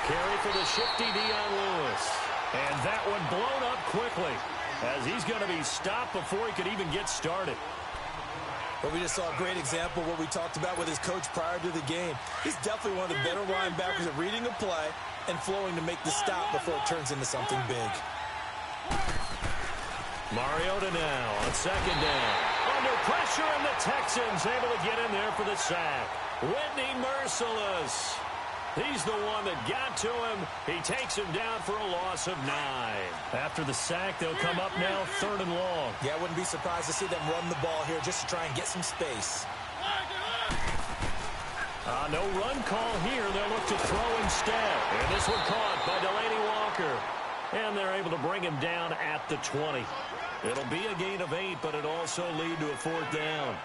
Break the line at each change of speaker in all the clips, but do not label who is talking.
carry for the shifty Dion Lewis. And that one blown up quickly as he's going to be stopped before he could even get started.
Well, we just saw a great example of what we talked about with his coach prior to the game. He's definitely one of the better linebackers at reading a play and flowing to make the stop before it turns into something big.
Mariota now on second down. Under pressure, and the Texans able to get in there for the sack. Whitney merciless. He's the one that got to him. He takes him down for a loss of 9. After the sack, they'll come up now 3rd and long.
Yeah, I wouldn't be surprised to see them run the ball here just to try and get some space.
No run call here. They'll look to throw instead. And this one caught by Delaney Walker. And they're able to bring him down at the 20. It'll be a gain of 8, but it'll also lead to a 4th down.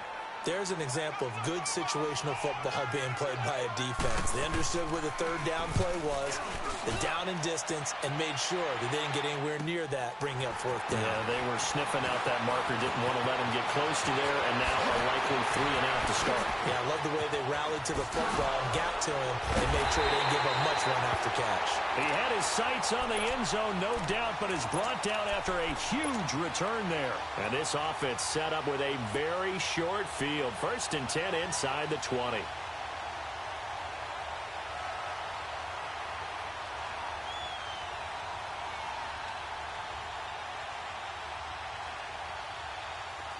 There's an example of good situational football being played by a defense. They understood where the 3rd down play was, the down and distance, and made sure that they didn't get anywhere near that, bringing up 4th down.
Yeah, they were sniffing out that marker, didn't want to let him get close to there, and now a likely 3 and out to start.
Yeah, I love the way they rallied to the football and got to him and made sure they didn't give him much run after catch.
He had his sights on the end zone, no doubt, but is brought down after a huge return there. And this offense set up with a very short field. 1st and 10 inside the 20.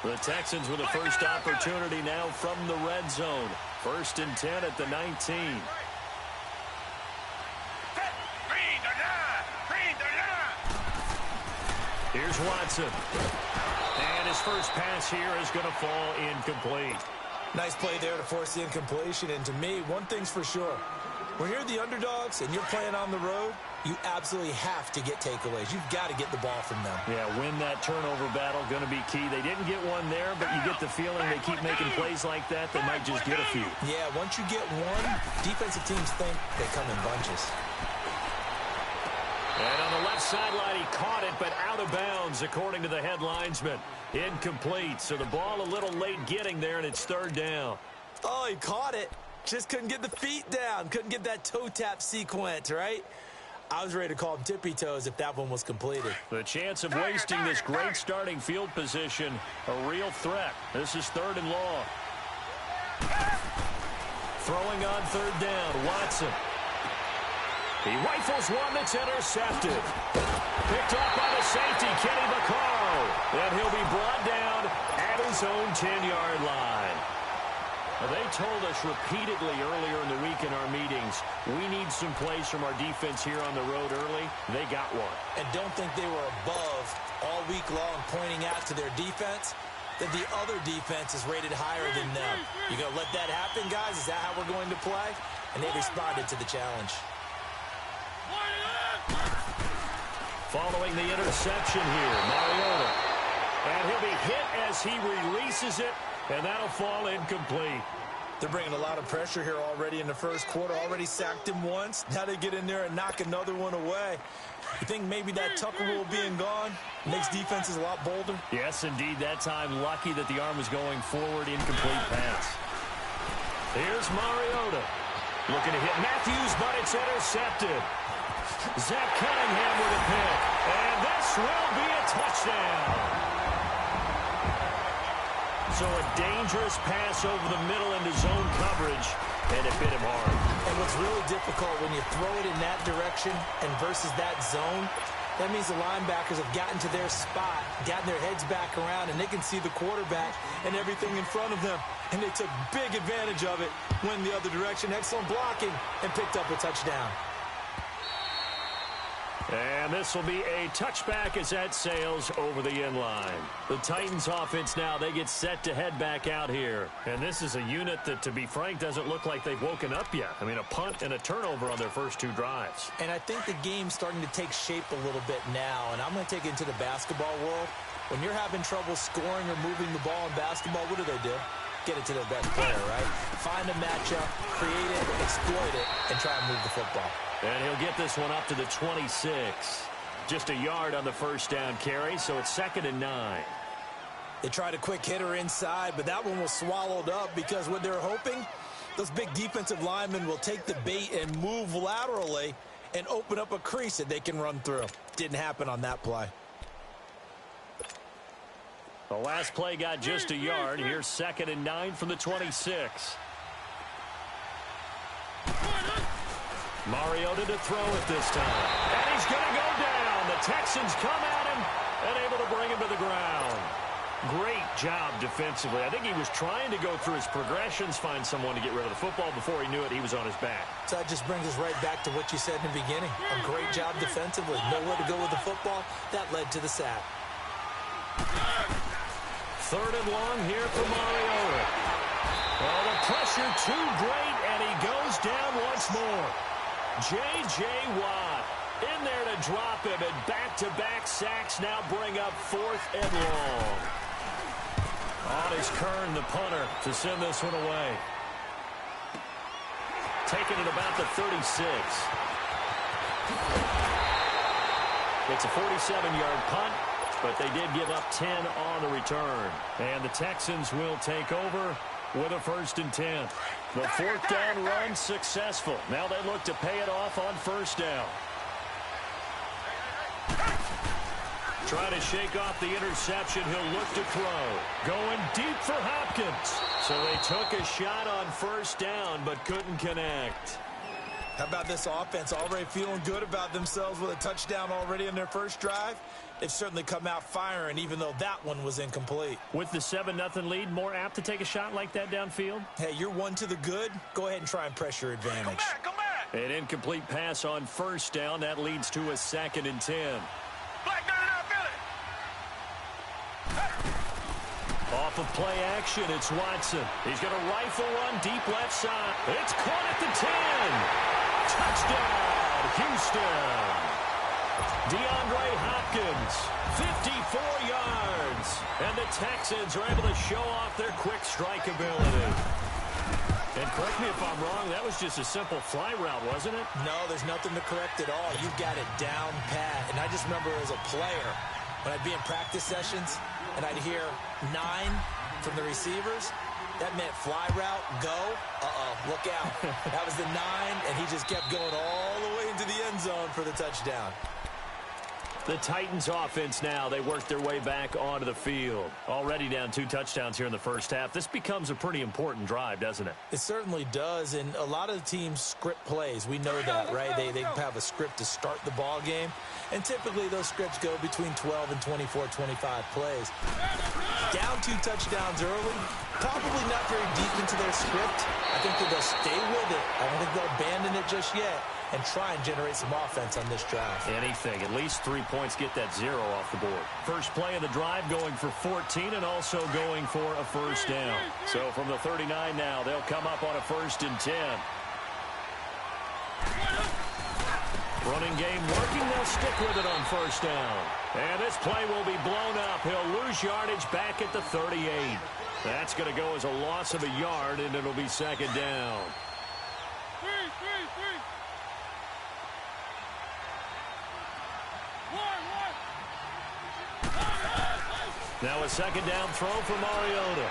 The Texans with the first opportunity now from the red zone. 1st and 10 at the 19. Here's Watson. And his first pass here is going to fall incomplete.
Nice play there to force the incompletion. And to me, one thing's for sure. When you're the underdogs and you're playing on the road, you absolutely have to get takeaways. You've got to get the ball from them.
Yeah, win that turnover battle, going to be key. They didn't get one there, but you get the feeling they keep making plays like that, they might just get a few.
Yeah, once you get one, defensive teams think they come in bunches.
And on the left sideline, he caught it, but out of bounds, according to the head linesman. Incomplete, so the ball a little late getting there, and it's 3rd down.
Oh, he caught it. Just couldn't get the feet down. Couldn't get that toe tap sequence, right? I was ready to call him tippy toes if that one was completed.
The chance of wasting this great starting field position, a real threat. This is 3rd and long. Throwing on 3rd down, Watson. He rifles one that's intercepted. Picked up by the safety, Kenny Vaccaro. And he'll be brought down at his own 10-yard line. They told us repeatedly earlier in the week in our meetings, we need some plays from our defense here on the road early. They got one.
And don't think they were above all week long pointing out to their defense that the other defense is rated higher than them. You going to let that happen, guys? Is that how we're going to play? And they responded to the challenge.
Following the interception here, Mariota. And he'll be hit as he releases it, and that'll fall incomplete.
They're bringing a lot of pressure here already in the first quarter. Already sacked him once. Now they get in there and knock another one away. You think maybe that Tucker rule being gone makes defenses a lot bolder?
Yes, indeed. That time, lucky that the arm was going forward. Incomplete pass. Here's Mariota. Looking to hit Matthews, but it's intercepted. Zach Cunningham with a pick. And this will be a touchdown. So a dangerous pass over the middle into zone coverage, and it hit him hard.
And what's really difficult when you throw it in that direction and versus that zone, that means the linebackers have gotten to their spot, gotten their heads back around, and they can see the quarterback and everything in front of them. And they took big advantage of it, went the other direction, excellent blocking, and picked up a touchdown.
And this will be a touchback as that sails over the end line. The Titans offense now, they get set to head back out here. And this is a unit that, to be frank, doesn't look like they've woken up yet. I mean, a punt and a turnover on their first 2 drives.
And I think the game's starting to take shape a little bit now. And I'm going to take it into the basketball world. When you're having trouble scoring or moving the ball in basketball, what do? Get it to their best player, right? Find a matchup, create it, exploit it, and try and move the football.
And he'll get this one up to the 26. Just a yard on the first down carry, so it's 2nd and 9.
They tried a quick hitter inside, but that one was swallowed up because what they're hoping, those big defensive linemen will take the bait and move laterally and open up a crease that they can run through. Didn't happen on that play.
The last play got just a yard. Here's 2nd and 9 from the 26. Mariota to throw it this time. And he's going to go down. The Texans come at him and able to bring him to the ground. Great job defensively. I think he was trying to go through his progressions, find someone to get rid of the football. Before he knew it, he was on his back.
So that just brings us right back to what you said in the beginning. A great job defensively. Nowhere to go with the football. That led to the sack.
3rd and long here for Mariota. Oh, the pressure too great, and he goes down once more. J.J. Watt in there to drop him, and back-to-back sacks now bring up 4th and long. On is Kern, the punter, to send this one away. Taking it about the 36. It's a 47-yard punt, but they did give up 10 on the return. And the Texans will take over with a 1st and 10. The 4th down run successful. Now they look to pay it off on 1st down. Trying to shake off the interception. He'll look to throw. Going deep for Hopkins. So they took a shot on 1st down, but couldn't connect.
How about this offense already feeling good about themselves with a touchdown already in their first drive? They've certainly come out firing, even though that one was incomplete.
With the 7-0 lead, more apt to take a shot like that downfield?
Hey, you're one to the good. Go ahead and try and press your advantage.
Come back.
An incomplete pass on 1st down. That leads to a 2nd and 10.
Black dirty down, Billy.
Off of play action, it's Watson. He's going to rifle run deep left side. It's caught at the 10. Touchdown, Houston. DeAndre Hopkins, 54 yards. And the Texans are able to show off their quick strike ability. And correct me if I'm wrong, that was just a simple fly route, wasn't it?
No, there's nothing to correct at all. You've got it down pat. And I just remember as a player, when I'd be in practice sessions and I'd hear 9 from the receivers, that meant fly route, go, look out. That was the 9, and he just kept going all the way into the end zone for the touchdown.
The Titans offense now, they work their way back onto the field. Already down 2 touchdowns here in the first half. This becomes a pretty important drive, doesn't it?
It certainly does, and a lot of the teams script plays. We know that, right? They have a script to start the ball game, and typically those scripts go between 12 and 24, 25 plays. Down 2 touchdowns early, probably not very deep into their script. I think that they'll stay with it. I don't think they'll abandon it just yet and try and generate some offense on this drive.
Anything. At least 3 points get that 0 off the board. First play of the drive going for 14 and also going for a 1st down. So from the 39 now, they'll come up on a 1st and 10. Running game working. They'll stick with it on 1st down. And this play will be blown up. He'll lose yardage back at the 38. That's going to go as a loss of a yard, and it'll be 2nd down. Now a 2nd down throw for Mariota.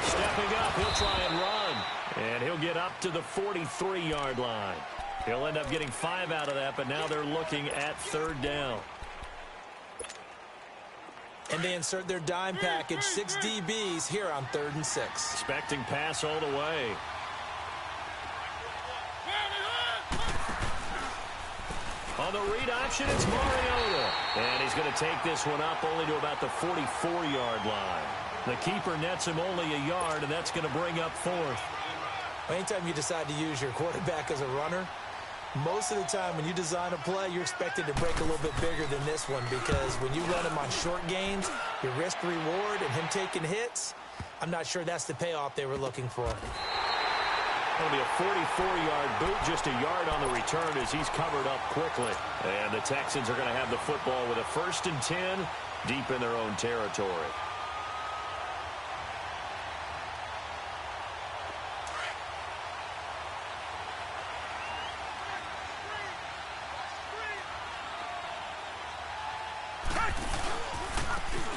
Stepping up, he'll try and run. And he'll get up to the 43-yard line. He'll end up getting 5 out of that, but now they're looking at 3rd down.
And they insert their dime package, 6 DBs here on 3rd and 6.
Expecting pass all the way. On the read option, it's Mariota. And he's going to take this one up only to about the 44-yard line. The keeper nets him only a yard, and that's going to bring up 4th.
Anytime you decide to use your quarterback as a runner, most of the time when you design a play, you're expected to break a little bit bigger than this one, because when you run him on short gains, your risk-reward and him taking hits, I'm not sure that's the payoff they were looking for.
It'll be a 44-yard boot, just a yard on the return as he's covered up quickly. And the Texans are going to have the football with a 1st and 10 deep in their own territory.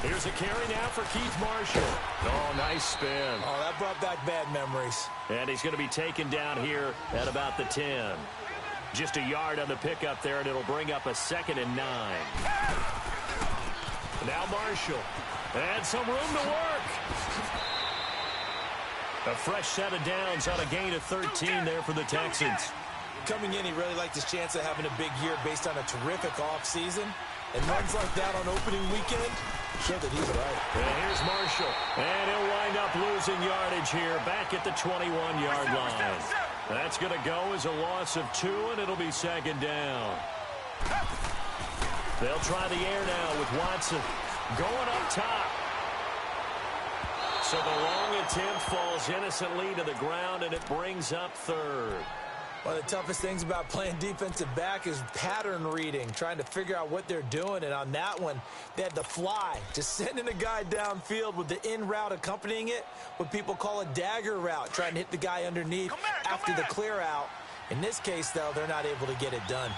Here's a carry now for Keith Marshall. Oh, nice spin.
Oh, that brought back bad memories.
And he's going to be taken down here at about the 10. Just a yard on the pickup there, and it'll bring up a 2nd and 9. Now Marshall. And some room to work. A fresh set of downs on a gain of 13 there for the Texans.
Coming in, he really liked his chance of having a big year based on a terrific offseason. And runs like that on opening weekend show that he's right.
And here's Marshall. And he'll wind up losing yardage here back at the 21-yard line. That's going to go as a loss of 2, and it'll be 2nd down. They'll try the air now with Watson going up top. So the long attempt falls innocently to the ground, and it brings up 3rd.
One of the toughest things about playing defensive back is pattern reading, trying to figure out what they're doing. And on that one, they had the fly, just sending a guy downfield with the in route accompanying it, what people call a dagger route, trying to hit the guy underneath after the clear out. In this case, though, they're not able to get it done.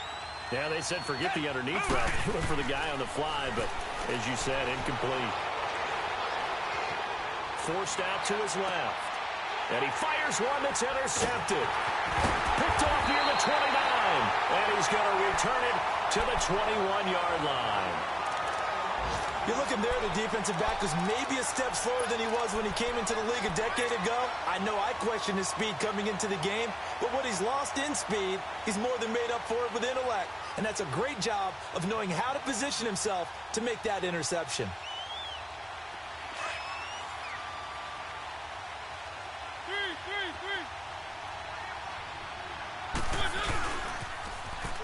Yeah, they said forget the underneath route. They went for the guy on the fly, but as you said, incomplete. Forced out to his left. And he fires one that's intercepted. Picked off near the 29. And he's going to return it to the 21-yard line.
You're looking there, the defensive back was maybe a step slower than he was when he came into the league a decade ago. I know I questioned his speed coming into the game, but what he's lost in speed, he's more than made up for it with intellect. And that's a great job of knowing how to position himself to make that interception.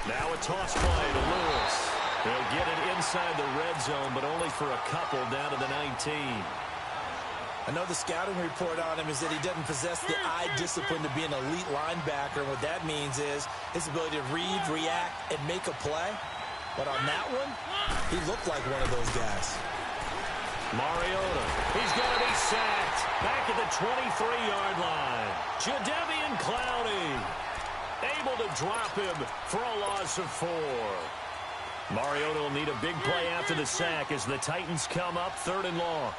Now a toss play to Lewis. He'll get it inside the red zone, but only for a couple down to the 19.
I know the scouting report on him is that he doesn't possess the eye discipline to be an elite linebacker. And what that means is his ability to read, react, and make a play. But on that one, he looked like one of those guys.
Mariota, he's going to be sacked back at the 23-yard line. Jadeveon Clowney able to drop him for a loss of 4. Mariota will need a big play after the sack as the Titans come up 3rd and long.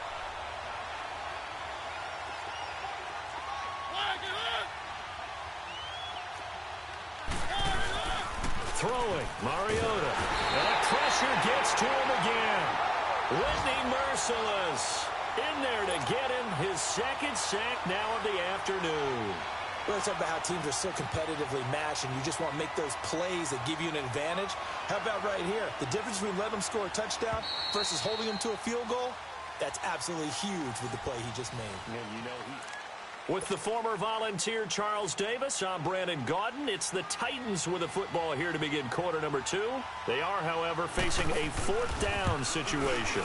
Throwing, Mariota. And the pressure gets to him again. Whitney Merciless in there to get him his 2nd sack now of the afternoon.
We're talking about how teams are so competitively matched, and you just want to make those plays that give you an advantage. How about right here? The difference between letting them score a touchdown versus holding them to a field goal, that's absolutely huge with the play he just made.
And you know With the former Volunteer Charles Davis, I'm Brandon Gaudin. It's the Titans with the football here to begin quarter number 2. They are, however, facing a 4th down situation.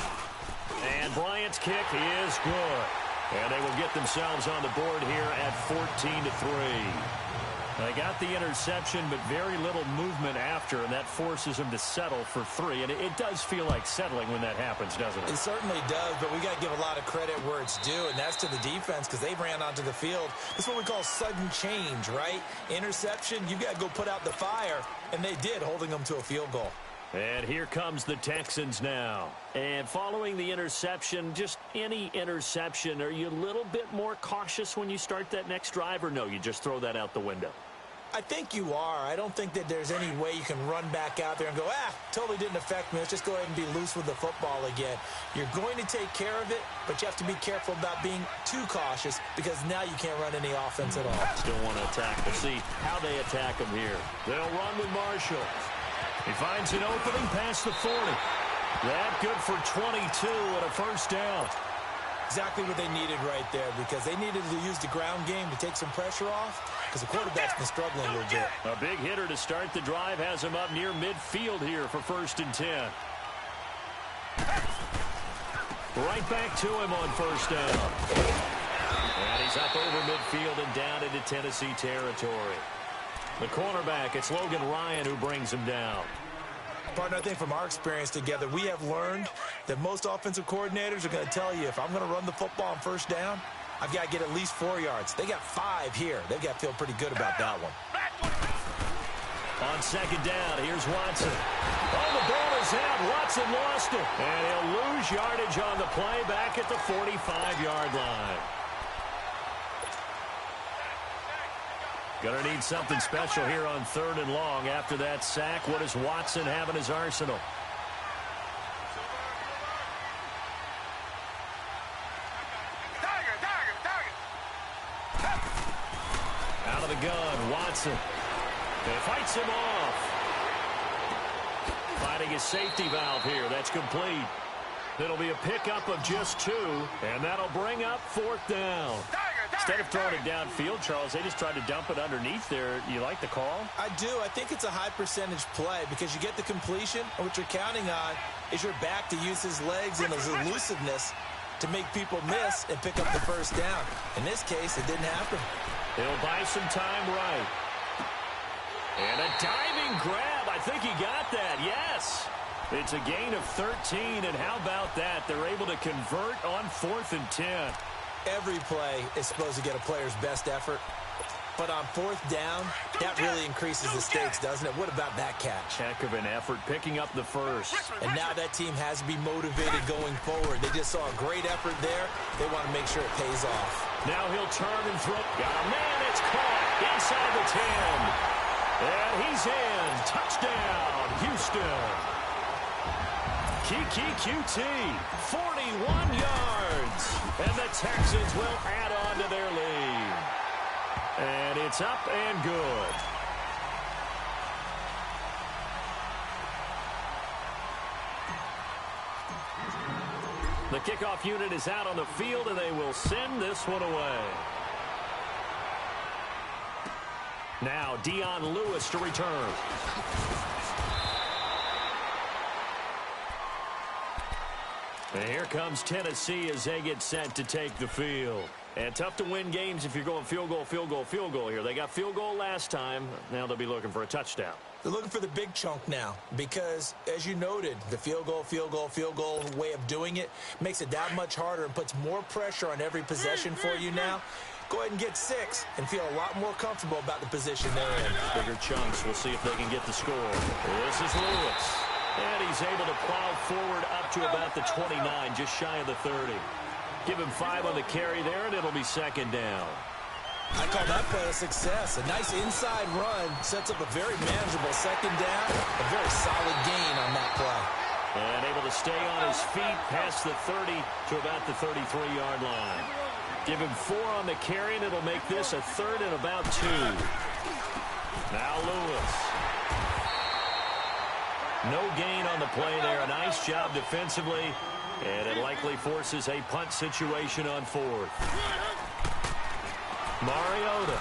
And Bryant's kick is good. And they will get themselves on the board here at 14-3. They got the interception, but very little movement after, and that forces them to settle for 3. And it does feel like settling when that happens, doesn't it?
It certainly does, but we got to give a lot of credit where it's due, and that's to the defense because they ran onto the field. That's what we call sudden change, right? Interception, you got to go put out the fire, and they did, holding them to a field goal.
And here comes the Texans now. And following the interception, just any interception, are you a little bit more cautious when you start that next drive, or no, you just throw that out the window?
I think you are. I don't think that there's any way you can run back out there and go, totally didn't affect me. Let's just go ahead and be loose with the football again. You're going to take care of it, but you have to be careful about being too cautious because now you can't run any offense at all.
Still want to attack. We'll see how they attack them here. They'll run with Marshall. He finds an opening past the 40. That good for 22 and a 1st down.
Exactly what they needed right there because they needed to use the ground game to take some pressure off because the quarterback's been struggling a little bit.
A big hitter to start the drive has him up near midfield here for 1st and 10. Right back to him on 1st down. And he's up over midfield and down into Tennessee territory. The cornerback, it's Logan Ryan who brings him down.
Partner, I think from our experience together, we have learned that most offensive coordinators are going to tell you if I'm going to run the football on 1st down, I've got to get at least 4 yards. They got 5 here. They've got to feel pretty good about that one.
On 2nd down, here's Watson. Oh, the ball is out. Watson lost it. And he'll lose yardage on the play back at the 45-yard line. Gonna need something special here on 3rd and long. After that sack, what does Watson have in his arsenal? Out of the gun, Watson. It fights him off. Finding his safety valve here. That's complete. It'll be a pickup of just 2, and that'll bring up 4th down. Instead of throwing it downfield, Charles, they just tried to dump it underneath there. You like the call?
I do. I think it's a high-percentage play because you get the completion, and what you're counting on is your back to use his legs and his elusiveness to make people miss and pick up the first down. In this case, it didn't happen.
He'll buy some time right. And a diving grab. I think he got that. Yes. It's a gain of 13, and how about that? They're able to convert on 4th and 10.
Every play is supposed to get a player's best effort, but on 4th down, that really increases the stakes, doesn't it? What about that catch?
Heck of an effort picking up the first.
And now that team has to be motivated going forward. They just saw a great effort there. They want to make sure it pays off.
Now he'll turn and throw. Got a man. It's caught inside the 10. And he's in. Touchdown, Houston. Kiki QT, 41 yards. And the Texans will add on to their lead. And it's up and good. The kickoff unit is out on the field, and they will send this one away. Now, Dion Lewis to return. And here comes Tennessee as they get set to take the field. And tough to win games if you're going field goal, field goal, field goal here. They got field goal last time. Now they'll be looking for a touchdown.
They're looking for the big chunk now because, as you noted, the field goal way of doing it makes it that much harder and puts more pressure on every possession for you now. Go ahead and get 6 and feel a lot more comfortable about the position they're in.
Bigger chunks. We'll see if they can get the score. This is Lewis. And he's able to plow forward up to about the 29, just shy of the 30. Give him 5 on the carry there, and it'll be 2nd down.
I call that play a success. A nice inside run sets up a very manageable 2nd down. A very solid gain on that play.
And able to stay on his feet past the 30 to about the 33-yard line. Give him 4 on the carry, and it'll make this a 3rd and about 2. Now Lewis. No gain on the play there. A nice job defensively. And it likely forces a punt situation on 4th. Mariota.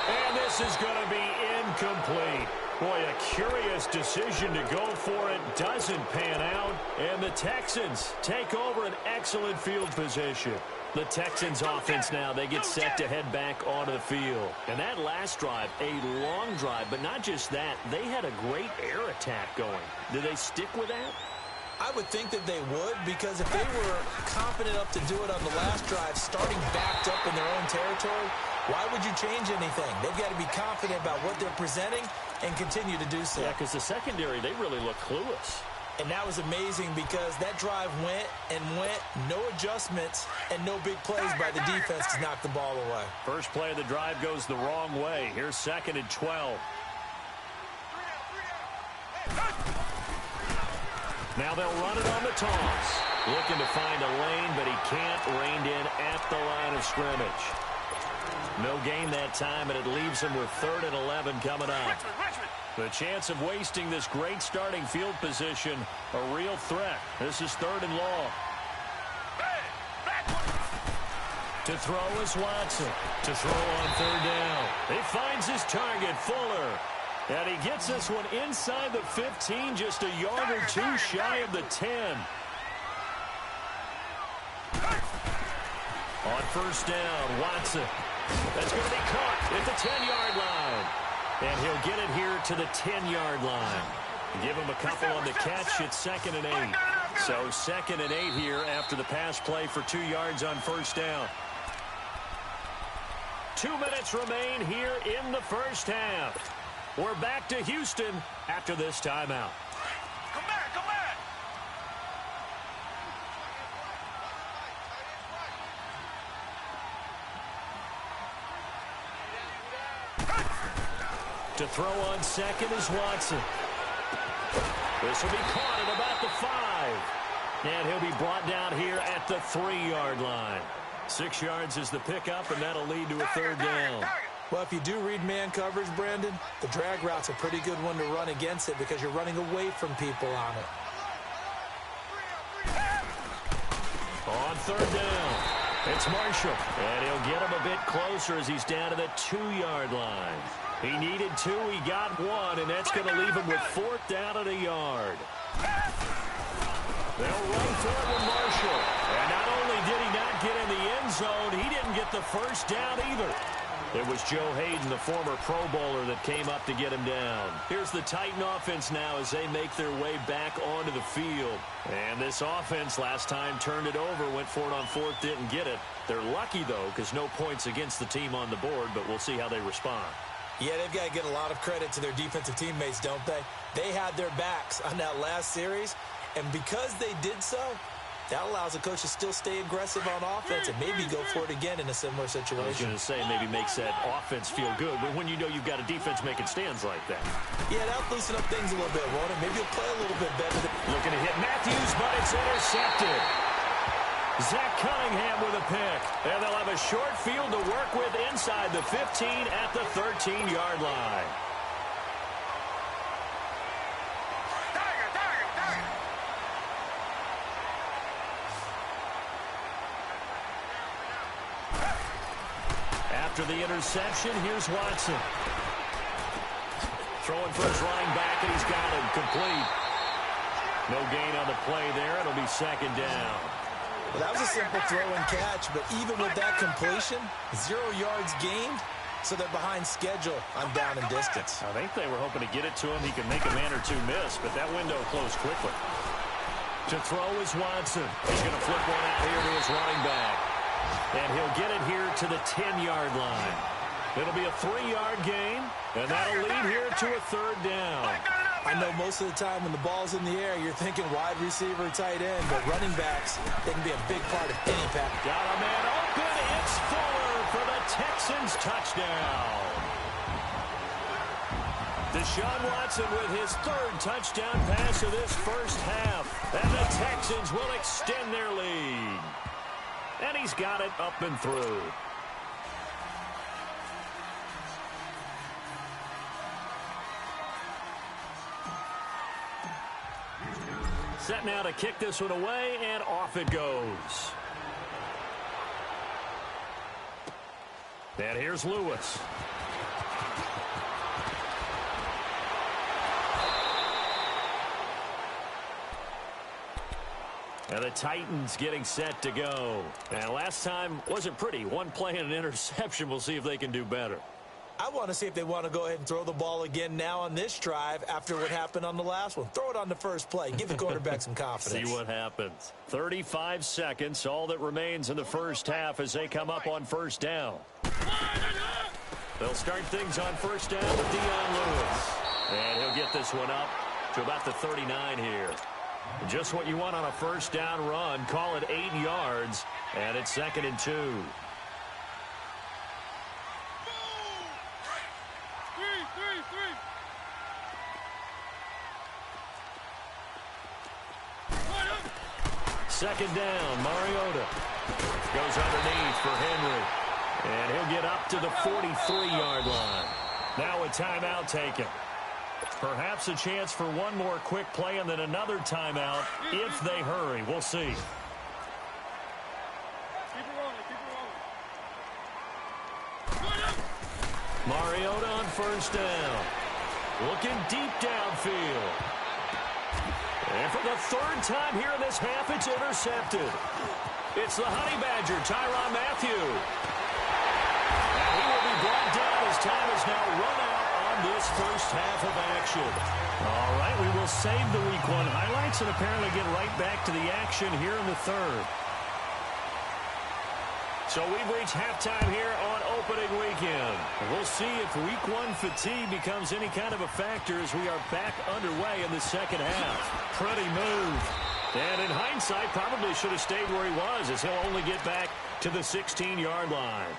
And this is going to be incomplete. Boy, a curious decision to go for it. Doesn't pan out. And the Texans take over an excellent field position. The Texans offense now, they get set to head back onto the field. And that last drive, a long drive, but not just that. They had a great air attack going. Do they stick with that?
I would think that they would, because if they were confident enough to do it on the last drive, starting backed up in their own territory, why would you change anything? They've got to be confident about what they're presenting and continue to do so.
Yeah, because the secondary, they really look clueless.
And that was amazing because that drive went and went, no adjustments, and no big plays by the defense to knock the ball away.
First play of the drive goes the wrong way. Here's 2nd and 12. Now they'll run it on the toss. Looking to find a lane, but he can't. Reined in at the line of scrimmage. No gain that time, and it leaves him with 3rd and 11 coming up. The chance of wasting this great starting field position, a real threat. This is 3rd and long. To throw is Watson. To throw on 3rd down. He finds his target, Fuller. And he gets this one inside the 15, just a yard or 2 shy of the 10. On 1st down, Watson. That's going to be caught at the 10-yard line. And he'll get it here to the 10-yard line. Give him a couple on the catch. It's 2nd and 8. So 2nd and 8 here after the pass play for 2 yards on 1st down. 2 minutes remain here in the first half. We're back to Houston after this timeout.
Come back, come back.
To throw on second is Watson. This will be caught at about the 5. And he'll be brought down here at the 3-yard line. 6 yards is the pickup, and that'll lead to a third down.
Well, if you do read man coverage, Brandon, the drag route's a pretty good one to run against it because you're running away from people on it.
On third down, it's Marshall. And he'll get him a bit closer as he's down to the 2-yard line. He needed 2, he got 1, and that's going to leave him with 4th down at a yard. They'll run for it with Marshall. And not only did he not get in the end zone, he didn't get the first down either. It was Joe Hayden, the former Pro Bowler, that came up to get him down. Here's the Titan offense now as they make their way back onto the field. And this offense last time turned it over, went for it on 4th, didn't get it. They're lucky, though, because no points against the team on the board, but we'll see how they respond.
Yeah, they've got to get a lot of credit to their defensive teammates, don't they? They had their backs on that last series, and because they did so, that allows the coach to still stay aggressive on offense and maybe go for it again in a similar situation.
I was going to say maybe makes that offense feel good, but when you know you've got a defense making stands like that.
Yeah, that'll loosen up things a little bit, won't it? Maybe you'll play a little bit better.
Looking to hit Matthews, but it's intercepted. Zach Cunningham with a pick. And they'll have a short field to work with inside the 15 at the 13-yard line. After the interception, here's Watson. Throwing for his running back, and he's got him complete. No gain on the play there. It'll be second down.
Well, that was a simple throw and catch, but even with that completion, 0 yards gained, so they're behind schedule on down and distance.
I think they were hoping to get it to him. He could make a man or two miss, but that window closed quickly. To throw is Watson. He's going to flip one out here to his running back. And he'll get it here to the 10-yard line. It'll be a 3-yard gain, and that'll lead here to a third down.
I know most of the time when the ball's in the air, you're thinking wide receiver, tight end, but running backs, they can be a big part of any pack.
Got a man open. It's Fuller for the Texans touchdown. Deshaun Watson with his 3rd touchdown pass of this first half. And the Texans will extend their lead. And he's got it up and through. Set now to kick this one away, and off it goes. And here's Lewis. And the Titans getting set to go. And last time wasn't pretty. One play and an interception. We'll see if they can do better.
I want to see if they want to go ahead and throw the ball again now on this drive after what happened on the last one. Throw it on the first play. Give the quarterback some confidence.
See what happens. 35 seconds, all that remains in the first half as they come up on first down. They'll start things on first down with Dion Lewis. And he'll get this one up to about the 39 here. Just what you want on a first down run. Call it 8 yards, and it's 2nd and 2. Second down, Mariota goes underneath for Henry, and he'll get up to the 43-yard line. Now a timeout taken. Perhaps a chance for one more quick play and then another timeout if they hurry. We'll see. Mariota on first down. Looking deep downfield. And for the 3rd time here in this half, it's intercepted. It's the Honey Badger, Tyrann Mathieu. And he will be brought down as time is now run out on this first half of action. All right, we will save the Week 1 highlights and apparently get right back to the action here in the 3rd. So we've reached halftime here on opening weekend. We'll see if Week 1 fatigue becomes any kind of a factor as we are back underway in the second half. Pretty move. And in hindsight, probably should have stayed where he was as he'll only get back to the 16-yard line.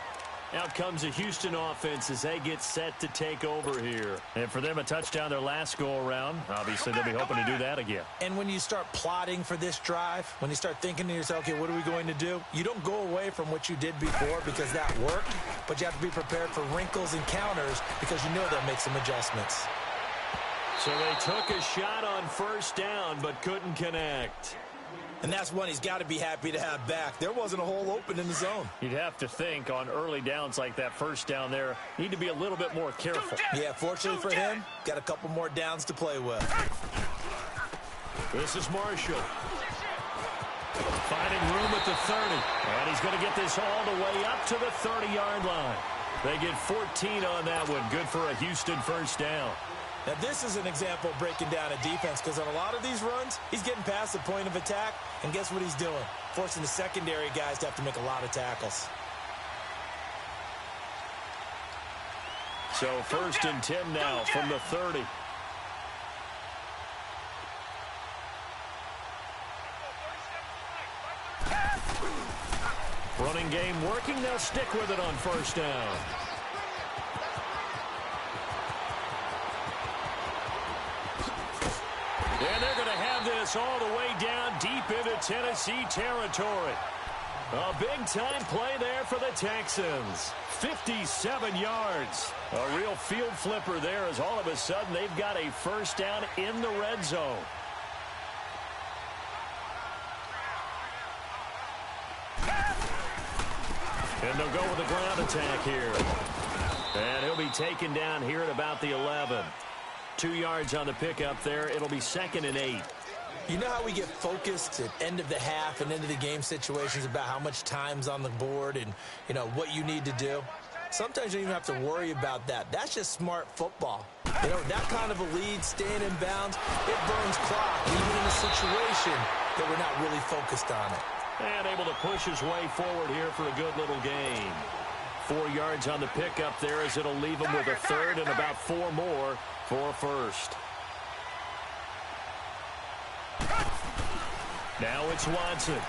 Out comes the Houston offense as they get set to take over here. And for them, a touchdown their last go-around. Obviously, they'll be hoping to do that again.
And when you start plotting for this drive, when you start thinking to yourself, okay, what are we going to do? You don't go away from what you did before because that worked, but you have to be prepared for wrinkles and counters because you know they'll make some adjustments.
So they took a shot on first down but couldn't connect.
And that's one he's got to be happy to have back. There wasn't a hole open in the zone.
You'd have to think on early downs like that first down there, need to be a little bit more careful.
Yeah, fortunately for him, got a couple more downs to play with.
This is Marshall. Finding room at the 30. And he's going to get this all the way up to the 30-yard line. They get 14 on that one. Good for a Houston first down.
Now, this is an example of breaking down a defense because on a lot of these runs, he's getting past the point of attack, and guess what he's doing? Forcing the secondary guys to have to make a lot of tackles.
So 1st and 10 now from the 30. Running game working. They'll stick with it on first down. And they're going to have this all the way down deep into Tennessee territory. A big-time play there for the Texans. 57 yards. A real field flipper there as all of a sudden they've got a first down in the red zone. And they'll go with a ground attack here. And he'll be taken down here at about the 11. 2 yards on the pickup there. It'll be 2nd and 8.
You know how we get focused at end of the half and end of the game situations about how much time's on the board and, you know, what you need to do? Sometimes you don't even have to worry about that. That's just smart football. You know, that kind of a lead, staying in bounds, it burns clock, even in a situation that we're not really focused on it.
And able to push his way forward here for a good little gain. 4 yards on the pickup there as it'll leave him with a third and about 4 more for first. Now it's Watson.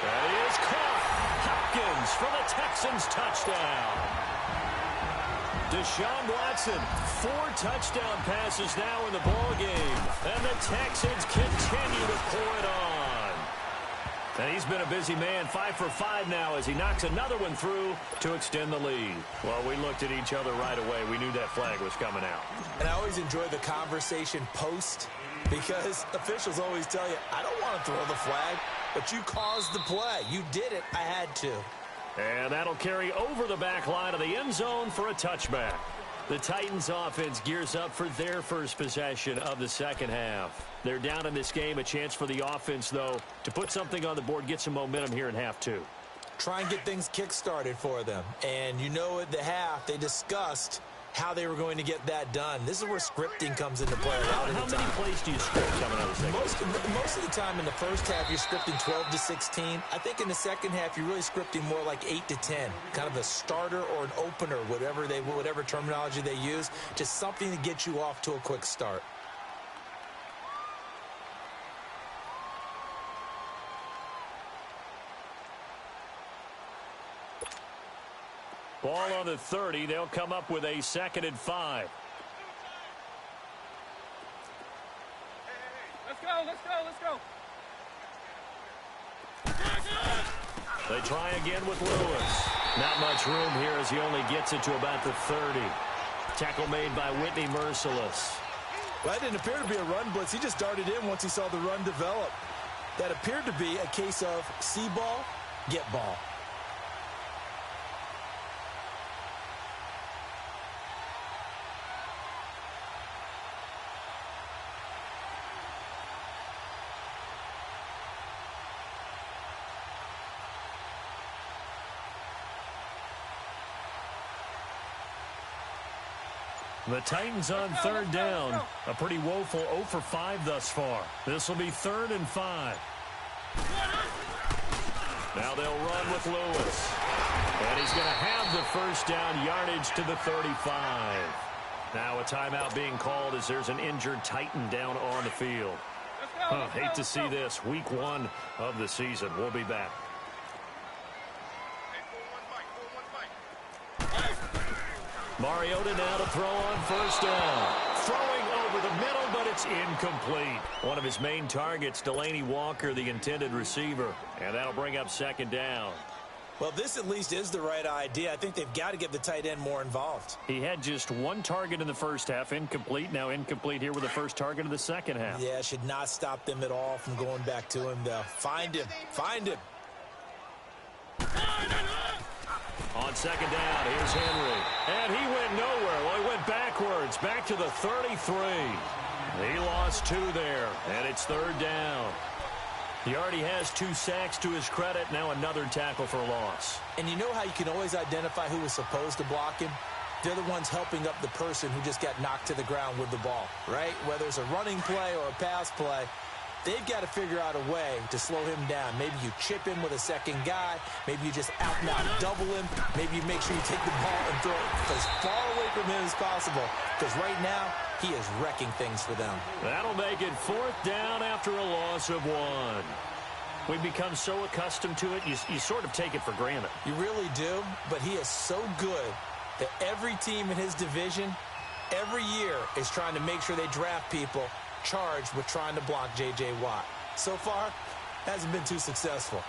That is caught. Hopkins for the Texans touchdown. Deshaun Watson, 4 touchdown passes now in the ball game. And the Texans continue to pour it on. And he's been a busy man, 5 for 5 now as he knocks another one through to extend the lead. Well, we looked at each other right away. We knew that flag was coming out.
And I always enjoy the conversation post because officials always tell you, I don't want to throw the flag, but you caused the play. You did it. I had to.
And that'll carry over the back line of the end zone for a touchback. The Titans offense gears up for their first possession of the second half. They're down in this game. A chance for the offense, though, to put something on the board, get some momentum here in half 2.
Try and get things kick-started for them. And you know at the half, they discussed how they were going to get that done. This is where scripting comes into play.
How many plays do you script coming out of the second?
Most of the time in the first half, you're scripting 12 to 16. I think in the second half, you're really scripting more like 8 to 10. Kind of a starter or an opener, whatever terminology they use. Just something to get you off to a quick start.
Ball on the 30. They'll come up with a 2nd and 5.
Let's go, let's go, let's go.
They try again with Lewis. Not much room here as he only gets it to about the 30. Tackle made by Whitney Merciless.
Well, that didn't appear to be a run blitz. He just darted in once he saw the run develop. That appeared to be a case of see ball, get ball.
The Titans on 3rd down. A pretty woeful 0 for 5 thus far. This will be 3rd and 5. Now they'll run with Lewis. And he's going to have the first down, yardage to the 35. Now a timeout being called as there's an injured Titan down on the field. Hate to see this. Week 1 of the season. We'll be back. Mariota now to throw on first down. Throwing over the middle, but it's incomplete. One of his main targets, Delaney Walker, the intended receiver. And that'll bring up second down.
Well, this at least is the right idea. I think they've got to get the tight end more involved.
He had just one target in the first half, incomplete. Now incomplete here with the first target of the second half.
Yeah, should not stop them at all from going back to him, though. Find him. Find him.
On second down, here's Henry. And he went nowhere. Well, he went backwards, back to the 33. He lost 2 there, and it's third down. He already has 2 sacks to his credit. Now another tackle for loss.
And you know how you can always identify who was supposed to block him? They're the ones helping up the person who just got knocked to the ground with the ball, right? Whether it's a running play or a pass play, they've got to figure out a way to slow him down. Maybe you chip him with a second guy. Maybe you just out and out double him. Maybe you make sure you take the ball and throw it as far away from him as possible. Because right now, he is wrecking things for them.
That'll make it fourth down after a loss of 1. We've become so accustomed to it, you sort of take it for granted.
You really do, but he is so good that every team in his division, every year, is trying to make sure they draft people charged with trying to block J.J. Watt. So far, hasn't been too successful.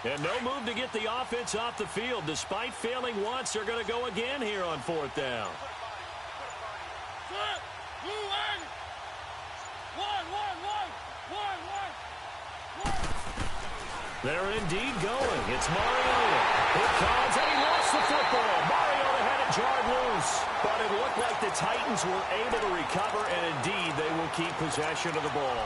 And no move to get the offense off the field. Despite failing once, they're going to go again here on fourth down. They're indeed going. It's Mariota. Here comes, and he lost the football. Mariota had it jarred loose. But it looked like the Titans were able to recover, and indeed they will keep possession of the ball.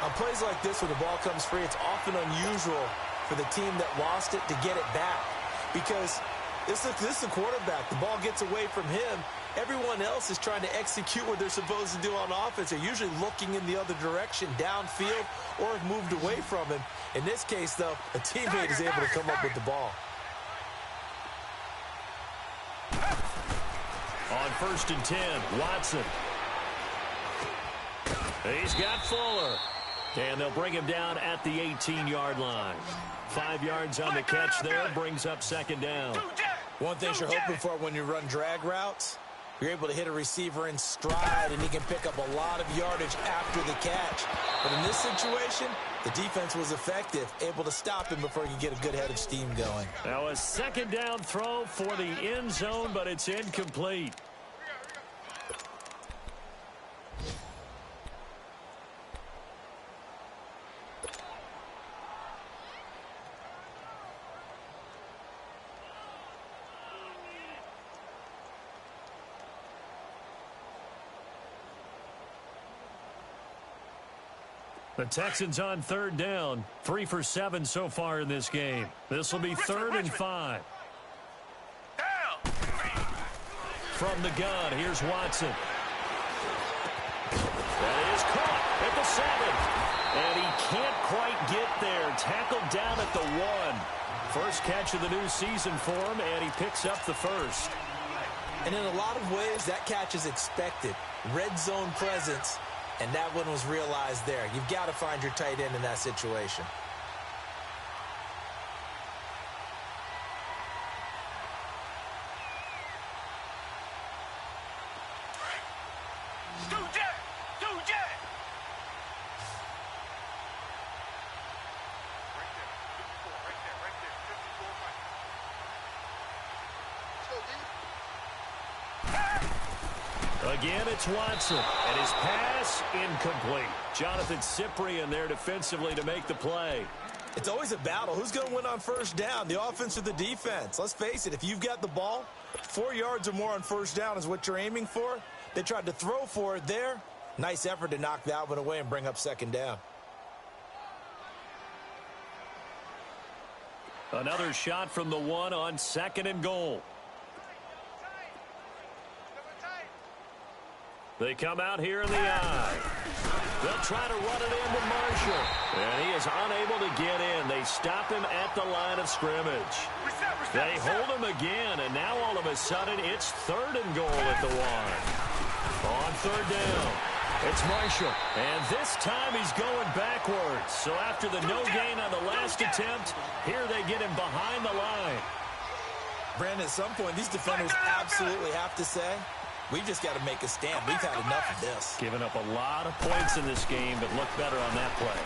On plays like this where the ball comes free, it's often unusual for the team that lost it to get it back. Because this is the quarterback. The ball gets away from him. Everyone else is trying to execute what they're supposed to do on offense. They're usually looking in the other direction, downfield, or have moved away from him. In this case, though, a teammate is able to come up with the ball.
On 1st and 10, Watson. He's got Fuller. And they'll bring him down at the 18-yard line. 5 yards on the catch there, brings up second down.
One thing you're hoping for when you run drag routes, you're able to hit a receiver in stride, and he can pick up a lot of yardage after the catch. But in this situation, the defense was effective, able to stop him before he could get a good head of steam going.
Now a second down throw for the end zone, but it's incomplete. The Texans on third down. 3 for 7 so far in this game. This will be 3rd and 5. From the gun, here's Watson. That is caught at the 7. And he can't quite get there. Tackled down at the 1. First catch of the new season for him, and he picks up the first.
And in a lot of ways, that catch is expected. Red zone presence. And that one was realized there. You've got to find your tight end in that situation.
Again, it's Watson, and his pass incomplete. Jonathan Cyprien there defensively to make the play.
It's always a battle. Who's going to win on first down, the offense or the defense? Let's face it, if you've got the ball, 4 yards or more on first down is what you're aiming for. They tried to throw for it there. Nice effort to knock that one away and bring up second down.
Another shot from the 1 on 2nd and goal. They come out here in the eye. They'll try to run it in with Marshall. And he is unable to get in. They stop him at the line of scrimmage. They hold him again, and now all of a sudden it's 3rd and goal at the 1. On 3rd down, It's Marshall. And this time he's going backwards. So after the no gain on the last attempt, here they get him behind the line.
Brandon, at some point, these defenders absolutely have to say, we've just got to make a stand. We've had enough of this.
Giving up a lot of points in this game, but look better on that play.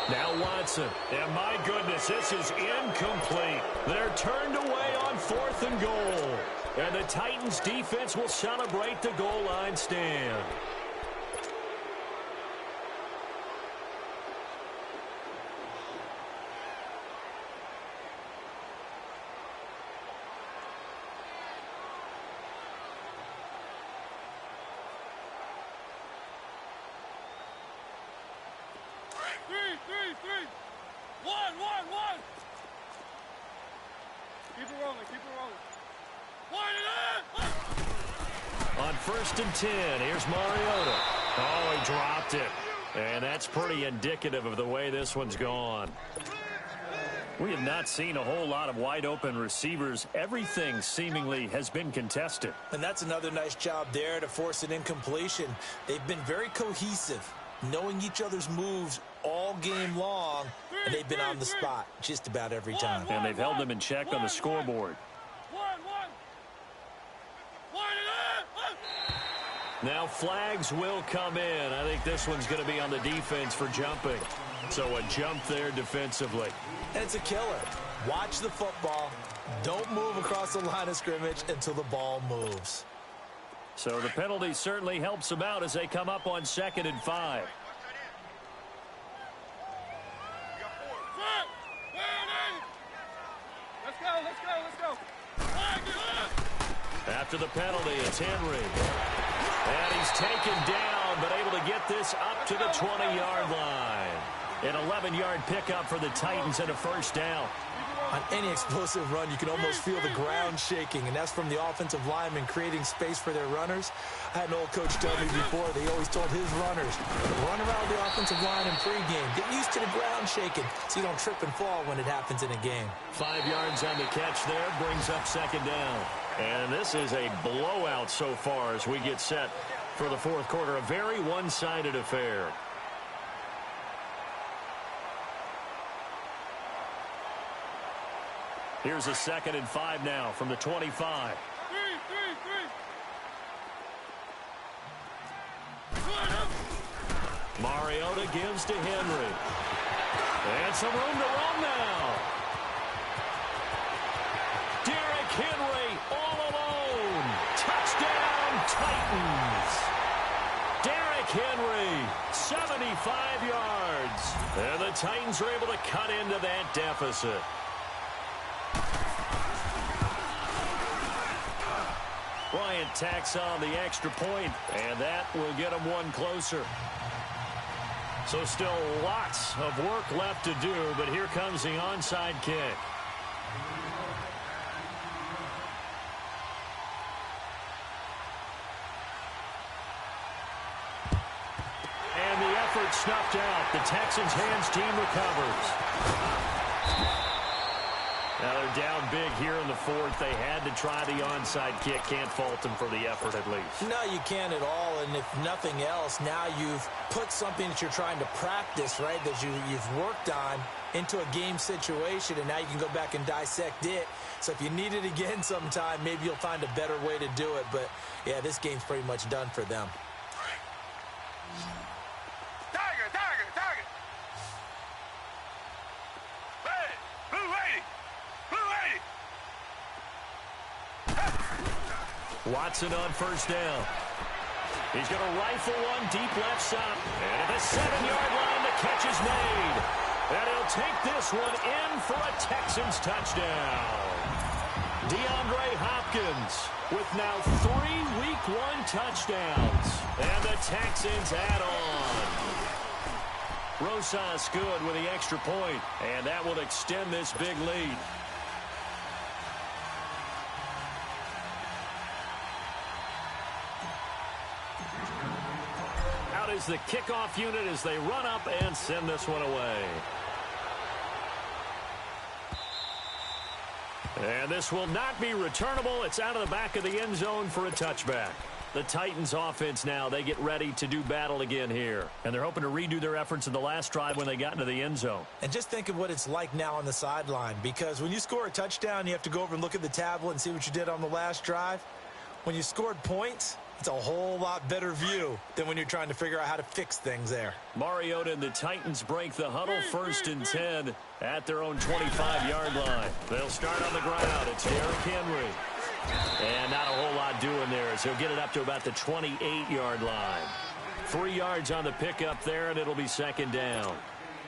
Now Watson. And my goodness, this is incomplete. They're turned away on 4th and goal. And the Titans defense will celebrate the goal line stand.
Three. One. Keep it rolling.
On 1st and 10, here's Mariota. Oh, he dropped it. And that's pretty indicative of the way this one's gone. We have not seen a whole lot of wide-open receivers. Everything seemingly has been contested.
And that's another nice job there to force an incompletion. They've been very cohesive, knowing each other's moves all game long, and they've been on the spot just about every time.
And they've held them in check on the scoreboard. Now flags will come in. I think this one's going to be on the defense for jumping. So a jump there defensively.
And it's a killer. Watch the football. Don't move across the line of scrimmage until the ball moves.
So the penalty certainly helps them out as they come up on 2nd and 5.
Let's go.
After the penalty, it's Henry. And he's taken down, but able to get this up to the 20-yard line. An 11-yard pickup for the Titans and a 1st down.
On any explosive run, you can almost feel the ground shaking, and that's from the offensive linemen creating space for their runners. I had an old coach tell me before, they always told his runners, run around the offensive line in pregame. Get used to the ground shaking so you don't trip and fall when it happens in a game.
5 yards on the catch there, brings up 2nd down. And this is a blowout so far as we get set for the 4th quarter. A very one-sided affair. Here's a 2nd and 5 now from the 25. Mariota gives to Henry. And some room to run now. Derrick Henry all alone. Touchdown, Titans. Derrick Henry, 75 yards. And the Titans are able to cut into that deficit. Bryant tacks on the extra point, and that will get them one closer. So still lots of work left to do, but here comes the onside kick. And the effort snuffed out. The Texans' hands team recovers. Now they're down big here in the 4th. They had to try the onside kick. Can't fault them for the effort at least.
No, you can't at all. And if nothing else, now you've put something that you're trying to practice, right, that you've worked on into a game situation, and now you can go back and dissect it. So if you need it again sometime, maybe you'll find a better way to do it. But, yeah, this game's pretty much done for them.
Watson on 1st down. He's going to rifle one deep left side. And at the 7-yard line, the catch is made. And he'll take this one in for a Texans touchdown. DeAndre Hopkins with now 3 Week 1 touchdowns. And the Texans add on. Rosas good with the extra point. And that will extend this big lead. Is the kickoff unit as they run up and send this one away. And this will not be returnable. It's out of the back of the end zone for a touchback. The Titans offense now, they get ready to do battle again here. And they're hoping to redo their efforts in the last drive when they got into the end zone.
And just think of what it's like now on the sideline, because when you score a touchdown, you have to go over and look at the tablet and see what you did on the last drive. When you scored points, it's a whole lot better view than when you're trying to figure out how to fix things there.
Mariota and the Titans break the huddle, 1st and 10 at their own 25-yard line. They'll start on the ground. It's Derrick Henry. And not a whole lot doing there as he'll get it up to about the 28-yard line. 3 yards on the pickup there, and it'll be 2nd down.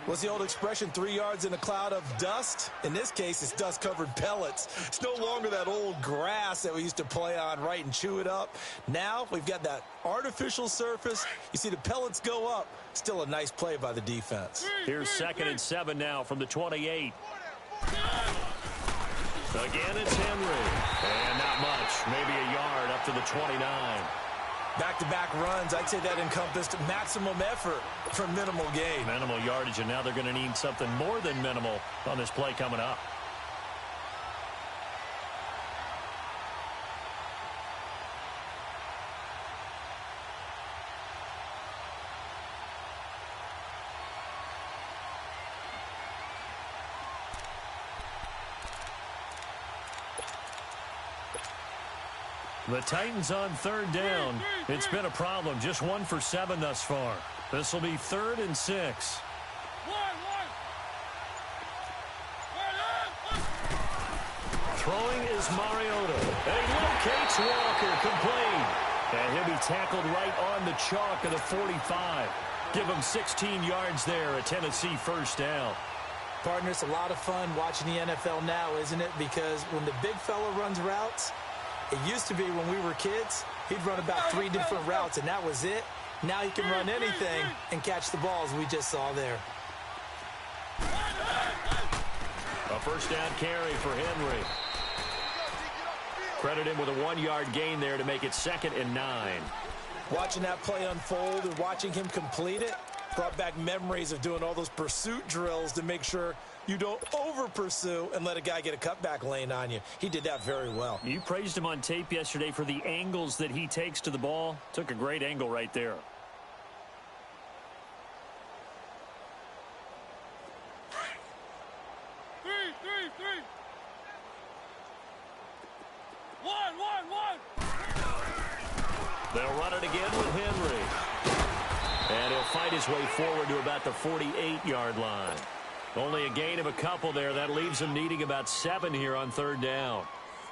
What's the old expression, 3 yards in a cloud of dust? In this case, it's dust-covered pellets. It's no longer that old grass that we used to play on, right, and chew it up. Now we've got that artificial surface. You see the pellets go up. Still a nice play by the defense.
Here's 2nd and 7 now from the 28. Again, it's Henry. And not much. Maybe a yard up to the 29.
Back-to-back runs, I'd say that encompassed maximum effort for minimal gain.
Minimal yardage, and now they're going to need something more than minimal on this play coming up. The Titans on 3rd down. It's been a problem. Just 1 for 7 thus far. This will be 3rd and 6. Throwing is Mariota. And he locates Walker, complete. And he'll be tackled right on the chalk of the 45. Give him 16 yards there, a Tennessee 1st down.
Partner, it's a lot of fun watching the NFL now, isn't it? Because when the big fella runs routes, it used to be when we were kids, he'd run about 3 different routes, and that was it. Now he can run anything and catch the balls we just saw there.
A 1st down carry for Henry. Credit him with a 1-yard gain there to make it 2nd and 9.
Watching that play unfold and watching him complete it brought back memories of doing all those pursuit drills to make sure you don't over-pursue and let a guy get a cutback lane on you. He did that very well.
You praised him on tape yesterday for the angles that he takes to the ball. Took a great angle right there.
Three. 1.
They'll run it again with Henry. And he'll fight his way forward to about the 48-yard line. Only a gain of a couple there. That leaves him needing about 7 here on 3rd down.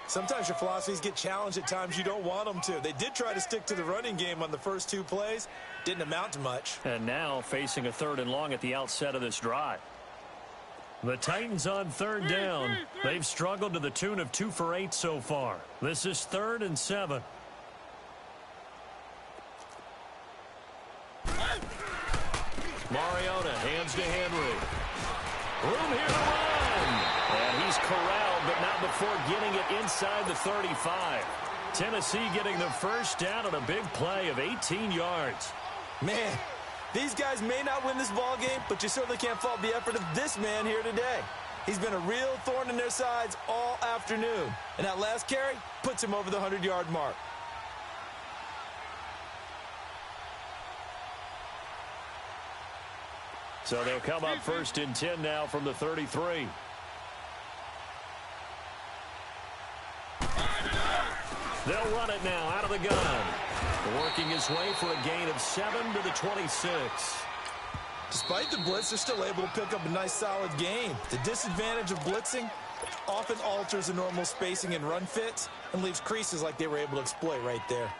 Sometimes your philosophies get challenged at times you don't want them to. They did try to stick to the running game on the first 2 plays. Didn't amount to much.
And now facing a 3rd and long at the outset of this drive. The Titans on 3rd down. They've struggled to the tune of 2 for 8 so far. This is 3rd and 7. Mariota hands to Henry. Room here to run. And he's corralled, but not before getting it inside the 35. Tennessee getting the 1st down on a big play of 18 yards.
Man, these guys may not win this ball game, but you certainly can't fault the effort of this man here today. He's been a real thorn in their sides all afternoon. And that last carry puts him over the 100-yard mark.
So they'll come up 1st and 10 now from the 33. They'll run it now out of the gun. Working his way for a gain of 7 to the 26.
Despite the blitz, they're still able to pick up a nice solid gain. The disadvantage of blitzing often alters the normal spacing and run fits and leaves creases like they were able to exploit right there.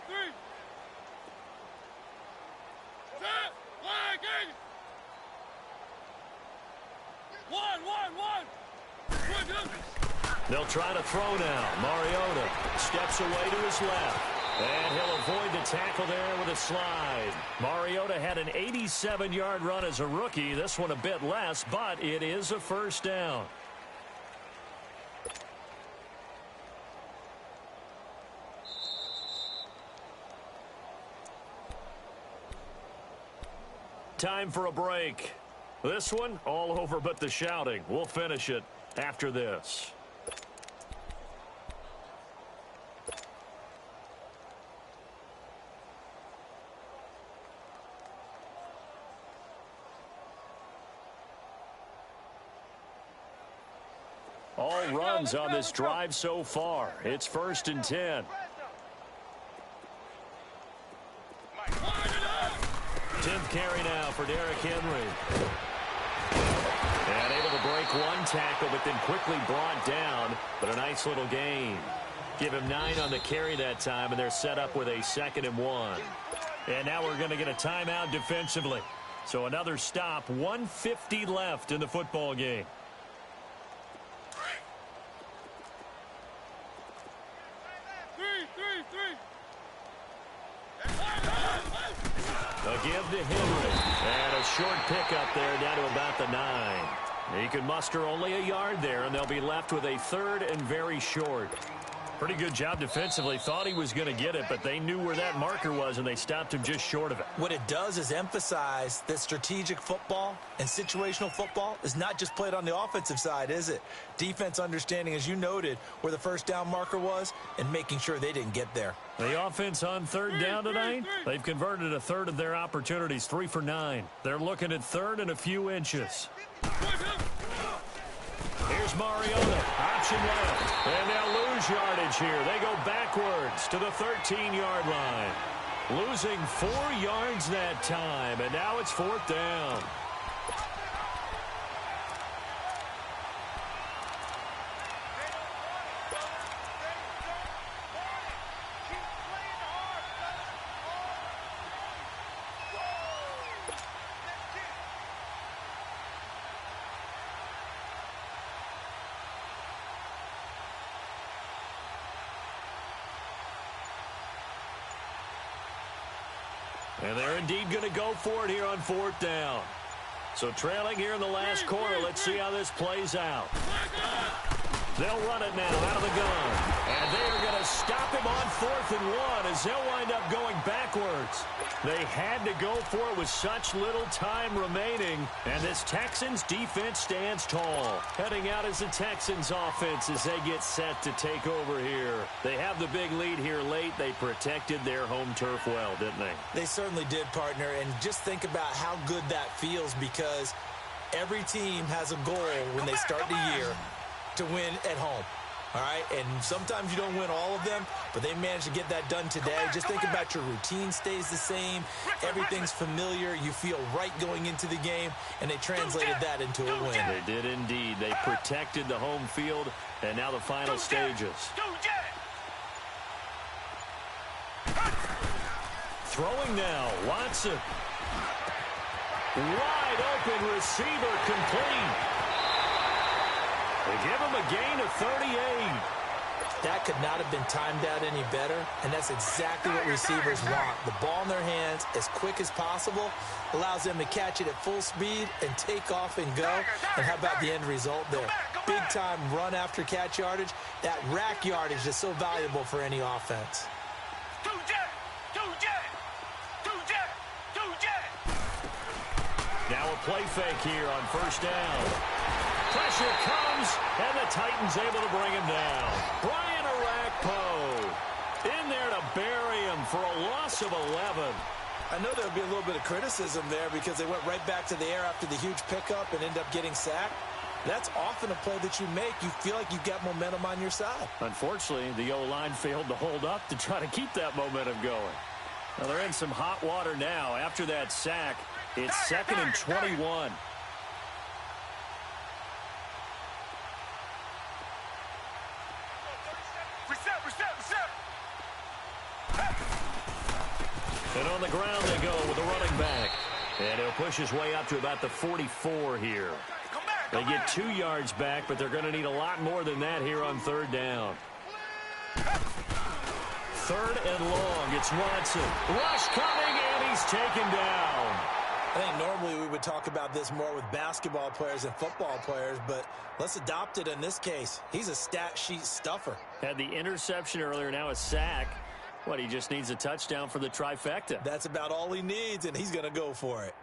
Three. Set. Flag. One.
They'll try to throw now. Mariota steps away to his left. And he'll avoid the tackle there with a slide. Mariota had an 87-yard run as a rookie. This one a bit less, but it is a first down. Time for a break. This one all over but the shouting. We'll finish it after this. All runs on this drive so far. It's 1st and 10. 10th carry now for Derrick Henry. And able to break one tackle, but then quickly brought down. But a nice little gain. Give him 9 on the carry that time, and they're set up with a 2nd and 1. And now we're going to get a timeout defensively. So another stop, 1:50 left in the football game. A give to Henry. And a short pickup there down to about the 9. He could muster only a yard there, and they'll be left with a 3rd and very short. Pretty good job defensively. Thought he was going to get it, but they knew where that marker was, and they stopped him just short of it.
What it does is emphasize that strategic football and situational football is not just played on the offensive side, is it? Defense understanding, as you noted, where the first down marker was and making sure they didn't get there.
The offense on 3rd down tonight, they've converted a 1/3 of their opportunities, 3 for 9. They're looking at 3rd and a few inches. Here's Mariota, option left, and they'll lose yardage here. They go backwards to the 13-yard line. Losing 4 yards that time, and now it's 4th down. And they're indeed going to go for it here on 4th down. So trailing here in the last quarter, let's see how this plays out. They'll run it now out of the gun. And they are going to stop him on 4th and 1 as they'll wind up going backwards. They had to go for it with such little time remaining. And this Texans defense stands tall. Heading out as the Texans offense as they get set to take over here. They have the big lead here late. They protected their home turf well, didn't they?
They certainly did, partner. And just think about how good that feels, because every team has a goal when they start the year to win at home. All right, and sometimes you don't win all of them, but they managed to get that done today. Just think about your routine stays the same. Everything's familiar. You feel right going into the game, and they translated that into a win.
They did indeed. They protected the home field, and now the final stages. Throwing now, Watson. Wide open receiver, complete. They give him a gain of 38.
That could not have been timed out any better, and that's exactly what receivers want. The ball in their hands as quick as possible allows them to catch it at full speed and take off and go. And how about the end result there? Big-time run after catch yardage. That rack yardage is so valuable for any offense.
Now a play fake here on 1st down. Pressure comes, and the Titans able to bring him down. Brian Orakpo in there to bury him for a loss of 11.
I know there'll be a little bit of criticism there because they went right back to the air after the huge pickup and ended up getting sacked. That's often a play that you make. You feel like you've got momentum on your side.
Unfortunately, the O-line failed to hold up to try to keep that momentum going. Now they're in some hot water now. After that sack, it's 2nd and 21. And on the ground they go with the running back. And he'll push his way up to about the 44 here. They get 2 yards back, but they're going to need a lot more than that here on 3rd down. 3rd and long. It's Watson. Rush coming, and he's taken down.
I think normally we would talk about this more with basketball players and football players, but let's adopt it in this case. He's a stat sheet stuffer.
Had the interception earlier, now a sack. What, he just needs a touchdown for the trifecta.
That's about all he needs, and he's going to go for it.